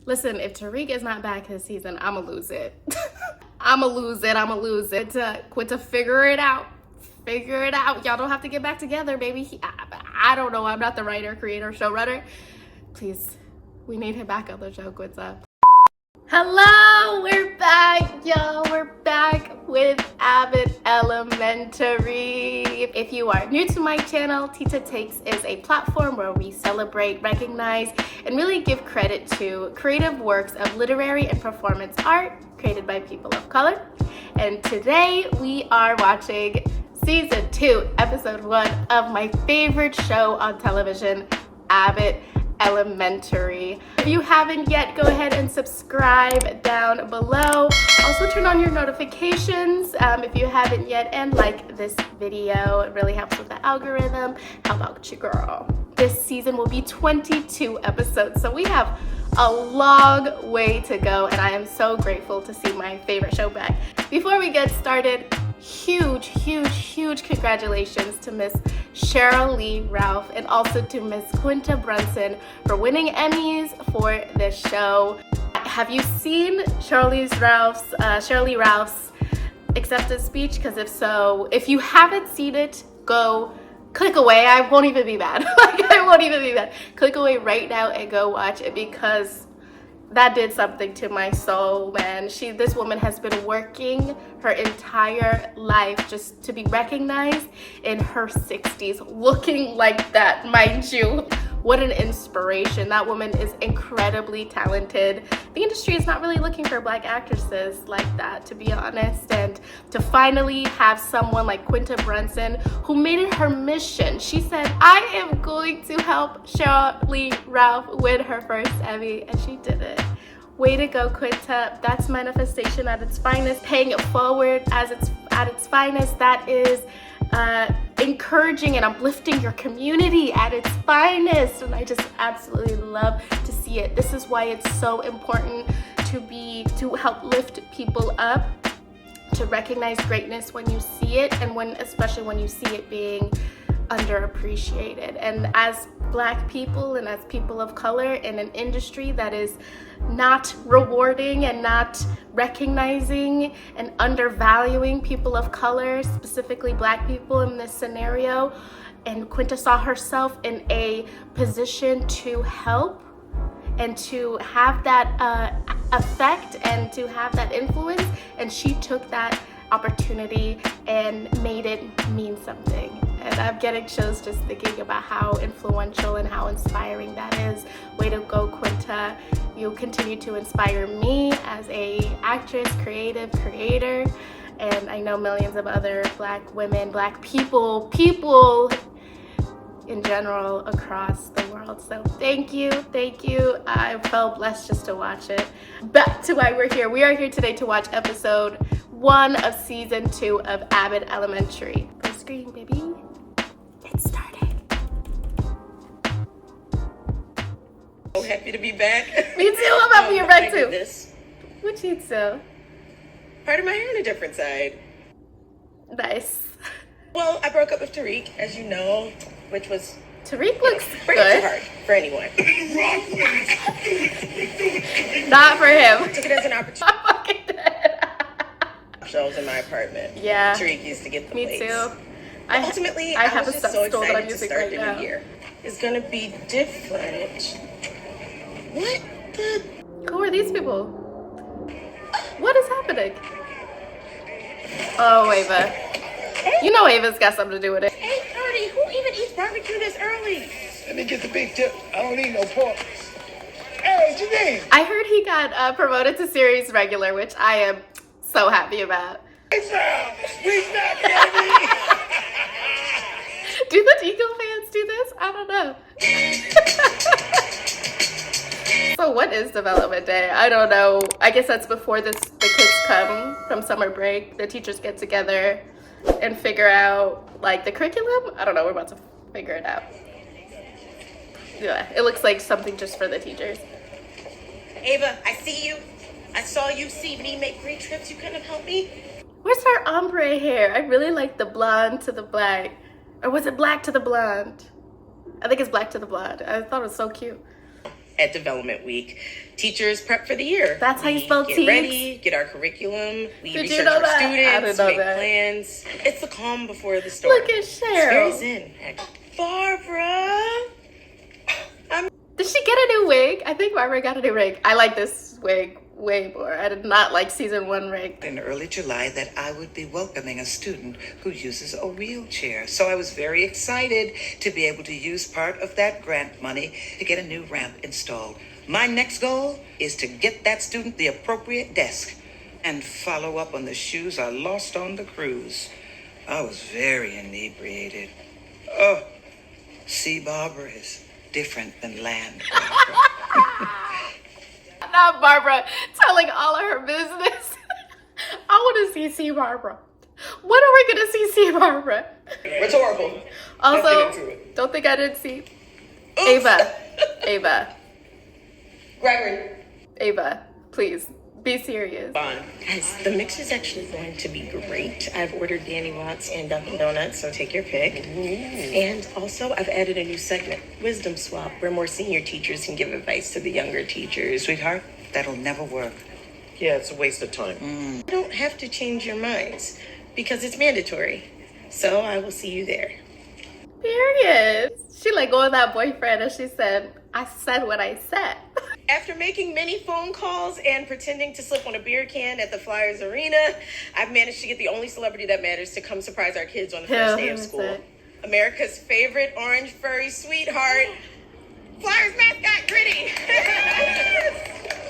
Listen, if Tariq is not back this season, I'ma lose it. I'ma lose it. Quinta, figure it out. Figure it out. Y'all don't have to get back together, baby. I don't know. I'm not the writer, creator, showrunner. Please, we need him back on the show, Quinta. Hello, we're back, y'all. We're back with Abbott Elementary. If you are new to my channel, TITA is a platform where we celebrate, recognize, and really give credit to creative works of literary and performance art created by people of color. And today we are watching Season 2, Episode 1 of my favorite show on television, Abbott Elementary. If you haven't yet, go ahead and subscribe down below. Also turn on your notifications if you haven't yet, and like this video. It really helps with the algorithm. How about you, girl? This season will be 22 episodes, so we have a long way to go, and I am so grateful to see my favorite show back. Before we get started, huge congratulations to Miss Sheryl Lee Ralph and also to Miss Quinta Brunson for winning Emmys for this show. Have you seen Sheryl Lee Ralph's acceptance speech? Because if so, if you haven't seen it, go click away. I won't even be mad. I won't even be mad. Click away right now and go watch it, because that did something to my soul, man. This woman has been working her entire life just to be recognized in her 60s, looking like that, mind you. What an inspiration. That woman is incredibly talented. The industry is not really looking for Black actresses like that, to be honest. And to finally have someone like Quinta Brunson, who made it her mission. She said, I am going to help Sheryl Lee Ralph win her first Emmy, and she did it. Way to go, Quinta. That's manifestation at its finest. Paying it forward at its finest. That is encouraging and uplifting your community at its finest, and I just absolutely love to see it. This is why it's so important to help lift people up, to recognize greatness when you see it, and especially when you see it being underappreciated. And as Black people and as people of color in an industry that is not rewarding and not recognizing and undervaluing people of color, specifically Black people in this scenario, and Quinta saw herself in a position to help and to have that effect and to have that influence, and she took that opportunity and made it mean something. And I'm getting chills just thinking about how influential and how inspiring that is. Way to go, Quinta. You continue to inspire me as a actress, creator, and I know millions of other Black women, Black people in general across the world. So thank you. I felt blessed just to watch it. Back to why we're here. We are here today to watch episode 1 of season 2 of Abbott Elementary. Full screen, baby. It started. So happy to be back. Me too. I'm happy you're back too. This. What you do? Part of my hair on a different side. Nice. Well, I broke up with Tariq, as you know, which was Tariq looks pretty good. hard for anyone. Not for him. I took it as an opportunity. I'm fucking dead. Shelves in my apartment. Yeah. Tariq used to get the Me plates. too. Ultimately, I have was a just so sub-stool that I'm excited to using start right the now. new year. It's gonna be different. What the? Who are these people? What is happening? Oh, Ava. You know Ava's got something to do with it. 8:30. Who even eats barbecue this early? Let me get the big tip. I don't need no pork. Hey, Janine. I heard he got promoted to series regular, which I am so happy about. Hey, Sam. We back, baby. Do the Eagle fans do this? I don't know. So what is development day? I don't know. I guess that's before the kids come from summer break. The teachers get together and figure out like the curriculum. I don't know. We're about to figure it out. Yeah, it looks like something just for the teachers. Ava, I see you. I saw you see me make great trips. You couldn't have helped me. Where's her ombre hair? I really like the blonde to the black. Or was it black to the blonde? I think it's black to the blonde. I thought it was so cute. at Development Week. Teachers prep for the year. That's how you spell Get teams? ready, get our curriculum, we Did you research know our that? I didn't students, know make that. plans. It's the calm before the storm. Look at It's very Sheryl. zen. Barbara! Did she get a new wig? I think Barbara got a new wig. I like this wig way more. I did not like season 1 wig. In early July that I would be welcoming a student who uses a wheelchair. So I was very excited to be able to use part of that grant money to get a new ramp installed. My next goal is to get that student the appropriate desk and follow up on the shoes I lost on the cruise. I was very inebriated. Oh, sea Barbara is different than land Barbara. Not Barbara telling all of her business. I want to see C. Barbara. When are we going to see C. Barbara? Rhetorical. Also, Let's get into it. don't think I didn't see Ava. Ava, please be serious. Fine. Guys, the mix is actually going to be great. I've ordered Danny Watts and Dunkin' Donuts, so take your pick. And also, I've added a new segment, Wisdom Swap, where more senior teachers can give advice to the younger teachers. Sweetheart, that'll never work. Yeah, it's a waste of time. You don't have to change your minds because it's mandatory. So I will see you there. Period. She let go of that boyfriend and she said, I said what I said. After making many phone calls and pretending to slip on a beer can at the Flyers Arena, I've managed to get the only celebrity that matters to come surprise our kids on the first day of school. America's favorite orange furry sweetheart, Flyers mascot Gritty.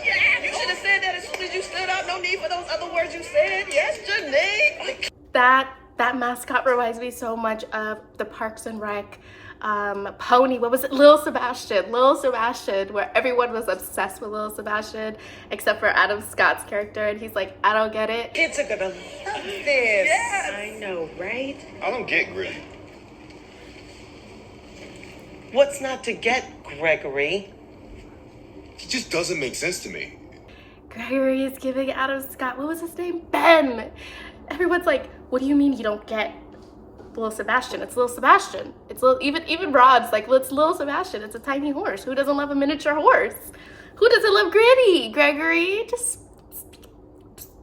Yeah, you should have said that as soon as you stood up. No need for those other words you said. Yes, Janine. That mascot reminds me so much of the Parks and Rec pony. What was it? Lil Sebastian, where everyone was obsessed with Lil Sebastian except for Adam Scott's character, and he's like, I don't get it. Kids are gonna love this. Yes. I know, right? I don't get Gritty. What's not to get, Gregory? It just doesn't make sense to me. Gregory is giving Adam Scott, what was his name? Ben. Everyone's like, what do you mean you don't get Lil Sebastian? It's Lil Sebastian. It's Lil, even Rod's like, it's Lil Sebastian. It's a tiny horse. Who doesn't love a miniature horse? Who doesn't love Gritty, Gregory? Just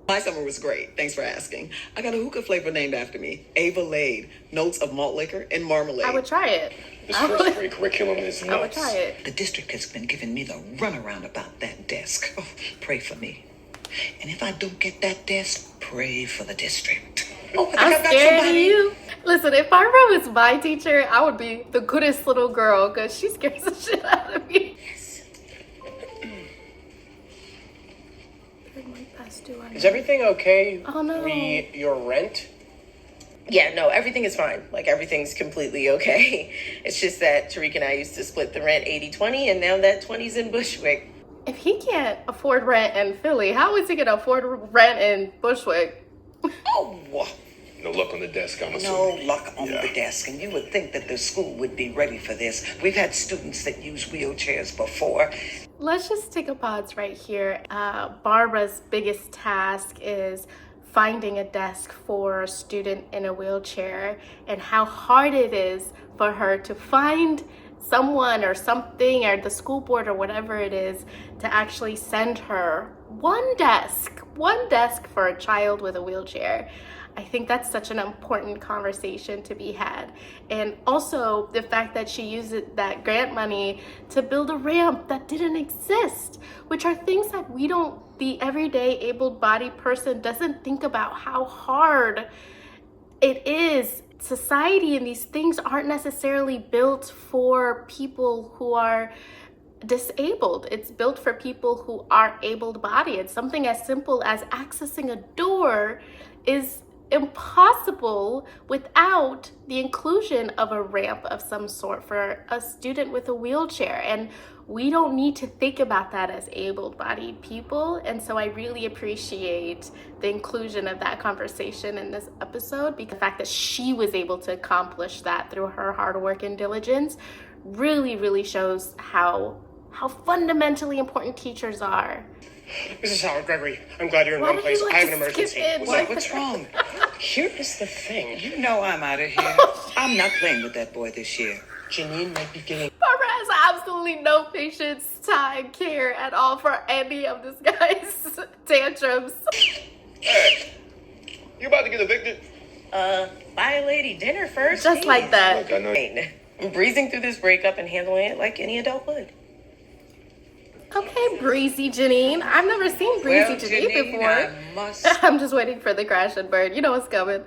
My summer was great. Thanks for asking. I got a hookah flavor named after me, Ava Lade. Notes of malt liquor and marmalade. I would try it. This first grade curriculum is nuts. I would try it. The district has been giving me the runaround about that desk. Oh, pray for me. And if I don't get that desk, pray for the district. Oh, I think I'm I've got scared of somebody. you. Listen, if Barbara was my teacher, I would be the goodest little girl because she scares the shit out of me. Is everything okay? Oh, no. Your rent? Yeah, no, everything is fine. Like, everything's completely okay. It's just that Tariq and I used to split the rent 80-20, and now that 20's in Bushwick. If he can't afford rent in Philly, how is he going to afford rent in Bushwick? Oh, No luck on the desk, I'm no assuming. luck on Yeah. the desk. And you would think that the school would be ready for this. We've had students that use wheelchairs before. Let's just take a pause right here. Barbara's biggest task is finding a desk for a student in a wheelchair and how hard it is for her to find someone or something or the school board or whatever it is to actually send her one desk for a child with a wheelchair. I think that's such an important conversation to be had. And also the fact that she used that grant money to build a ramp that didn't exist, which are things that the everyday able-bodied person doesn't think about how hard it is. Society and these things aren't necessarily built for people who are disabled. It's built for people who are able-bodied. Something as simple as accessing a door is impossible without the inclusion of a ramp of some sort for a student with a wheelchair. And we don't need to think about that as able-bodied people. And so I really appreciate the inclusion of that conversation in this episode, because the fact that she was able to accomplish that through her hard work and diligence really, really shows how fundamentally important teachers are. Mrs. Howard, Gregory, I'm glad you're in Why one did place. you I have an like to emergency. skip in? What's wrong? Here is the thing. You know I'm out of here. I'm not playing with that boy this year. Janine might be getting Barbara has absolutely no patience, time, care at all for any of this guy's tantrums. Hey, you about to get evicted? Buy a lady dinner first. Just like that. Look, I know. I'm breezing through this breakup and handling it like any adult would. Okay, Breezy Janine. I've never seen Breezy Well, Janine Janine, before. I must I'm just waiting for the crash and burn. You know what's coming.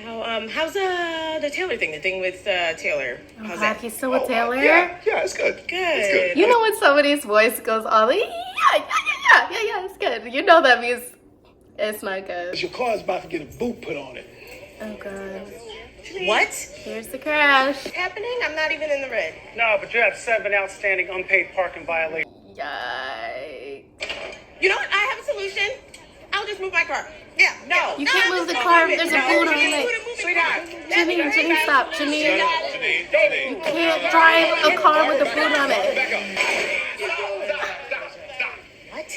How's the Taylor thing? The thing with Taylor? Oh, How's God, that? he's still with Taylor? Yeah, it's good. Good. It's good. You know when somebody's voice goes all the yeah, it's good. You know that means it's not good. Your car's about to get a boot put on it. Oh, God. What? Here's the crash. What's happening? I'm not even in the red. No, but you have 7 outstanding unpaid parking violations. Yikes. You know what? I have a solution. I'll just move my car. Yeah, no. You no, can't I'm move just the gonna car. move There's it. a boot on you it. can't move the car. Janine, stop. Janine, Janine. you can't drive a car with a boot on it. Back up. Stop. What?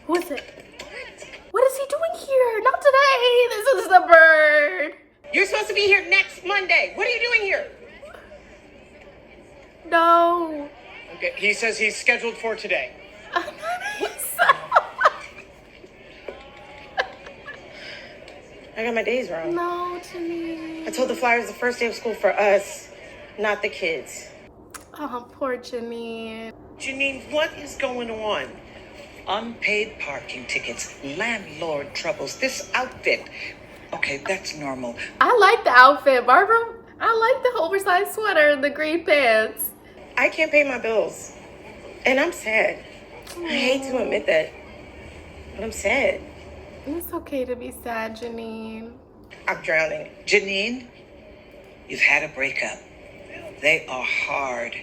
Who is it? What is he doing here? Not today. This is the bird. You're supposed to be here next Monday. What are you doing here? No. Okay, he says he's scheduled for today. I got my days wrong. No, Janine. I told the Flyers the first day of school for us, not the kids. Oh, poor Janine. Janine, what is going on? unpaid parking tickets, landlord troubles, this outfit. Okay, that's normal. I like the outfit, Barbara. I like the oversized sweater and the green pants. I can't pay my bills. And I'm sad. I hate to admit that. But I'm sad. It's okay to be sad, Janine. I'm drowning. Janine, you've had a breakup. They are hard,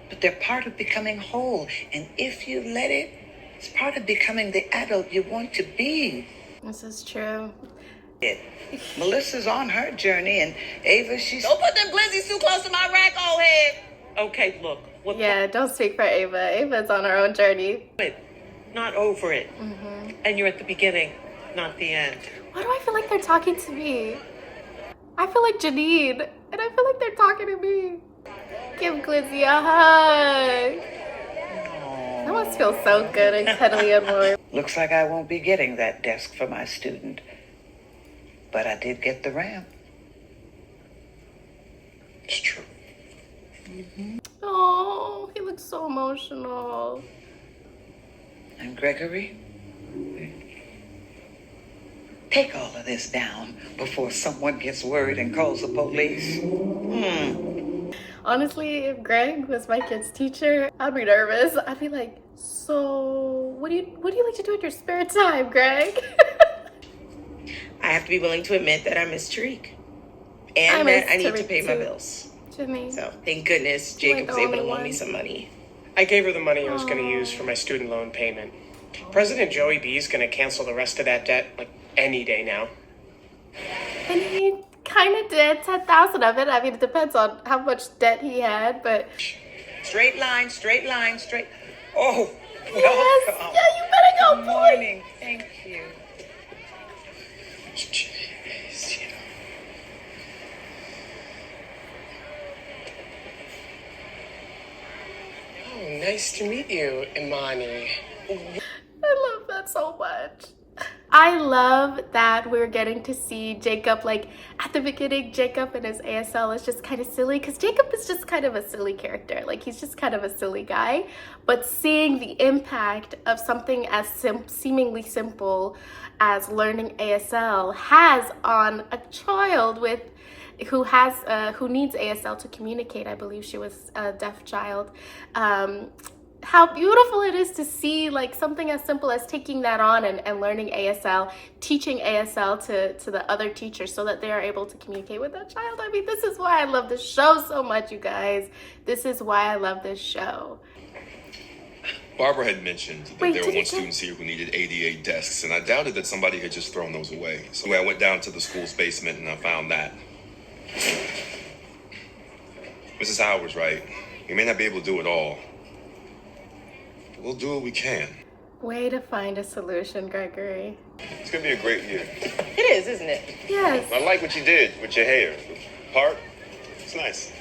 but they're part of becoming whole. And if you let it, it's part of becoming the adult you want to be. This is true. Melissa's on her journey, and Ava, she's... Don't put them glizzies too close to my rack, old head. Okay, look. What Yeah, don't speak for Ava. Ava's on her own journey. Not over it. And you're at the beginning, not the end. Why do I feel like they're talking to me? I feel like Janine, and I feel like they're talking to me. Give Glizzy a hug. That must feel so good and cuddly and warm. Looks like I won't be getting that desk for my student. But I did get the ramp. It's true. Oh, he looks so emotional. And Gregory, take all of this down before someone gets worried and calls the police. Honestly, if Greg was my kid's teacher, I'd be nervous. I'd be like, so what do you like to do in your spare time, Greg? I have to be willing to admit that I miss Tariq. I And miss that I need to Tariq pay my too. bills. Janine. So thank goodness Jacob was the able to only loan me one. some money. I gave her the money I was going to use for my student loan payment. President Joey B is going to cancel the rest of that debt like any day now. And he kind of did 10,000 of it. I mean, it depends on how much debt he had, but Straight line, straight line, straight... Oh, yes, welcome. yeah, you better go, Good boy. morning. Thank you. Jeez, Oh, nice to meet you, Imani. I love that so much. I love that we're getting to see Jacob, like at the beginning, Jacob and his ASL is just kind of silly because Jacob is just kind of a silly character. Like he's just kind of a silly guy. But seeing the impact of something as seemingly simple as learning ASL has on a child who needs ASL to communicate. I believe she was a deaf child. How beautiful it is to see like something as simple as taking that on and learning ASL, teaching ASL to the other teachers so that they are able to communicate with that child. I mean, this is why I love this show so much, you guys. This is why I love this show. Barbara had mentioned that Wait, there did were you one say- students here who needed ADA desks, and I doubted that somebody had just thrown those away. So I went down to the school's basement and I found that. Mrs. Howard's right. We may not be able to do it all. But we'll do what we can. Way to find a solution, Gregory. It's gonna be a great year. It is, isn't it? Yes. I like what you did with your hair. Part, it's nice.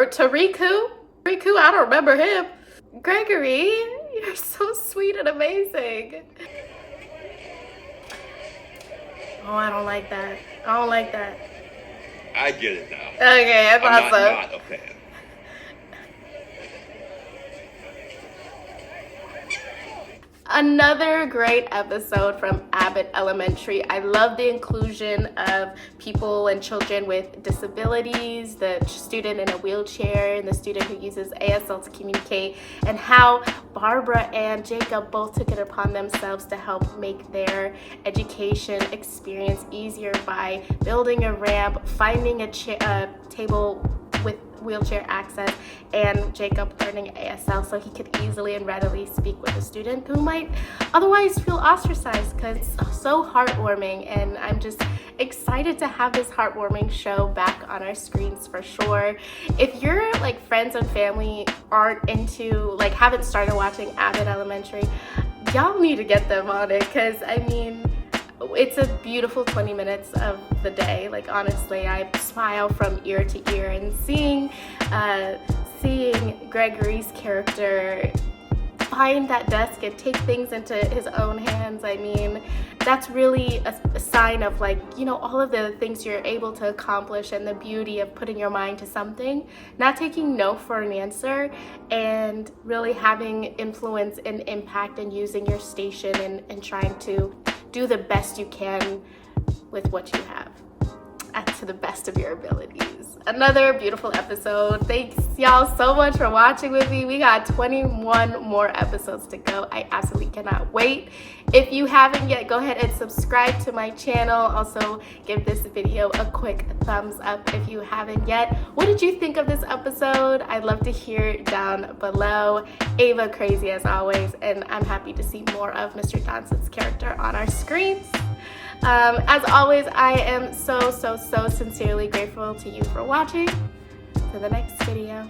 Riku, I don't remember him. Gregory, you're so sweet and amazing. Oh, I don't like that. I get it now. Okay, I thought I'm so. not a fan. Another great episode from Abbott Elementary. I love the inclusion of people and children with disabilities, the student in a wheelchair and the student who uses ASL to communicate, and how Barbara and Jacob both took it upon themselves to help make their education experience easier by building a ramp, finding a table with wheelchair access, and Jacob learning ASL so he could easily and readily speak with a student who might otherwise feel ostracized, because it's so heartwarming, and I'm just excited to have this heartwarming show back on our screens for sure. If your like friends and family aren't into, like haven't started watching Abbott Elementary, y'all need to get them on it, because I mean, it's a beautiful 20 minutes of the day. Like honestly, I smile from ear to ear, and seeing Gregory's character find that desk and take things into his own hands, I mean, that's really a sign of, like, you know, all of the things you're able to accomplish and the beauty of putting your mind to something, not taking no for an answer, and really having influence and impact and using your station and trying to do the best you can with what you have to the best of your abilities. Another beautiful episode. Thanks y'all so much for watching with me. We got 21 more episodes to go. I absolutely cannot wait. If you haven't yet, go ahead and subscribe to my channel. Also, give this video a quick thumbs up if you haven't yet. What did you think of this episode? I'd love to hear down below. Ava crazy as always, and I'm happy to see more of Mr. Johnson's character on our screens. As always, I am so sincerely grateful to you for watching. To the next video.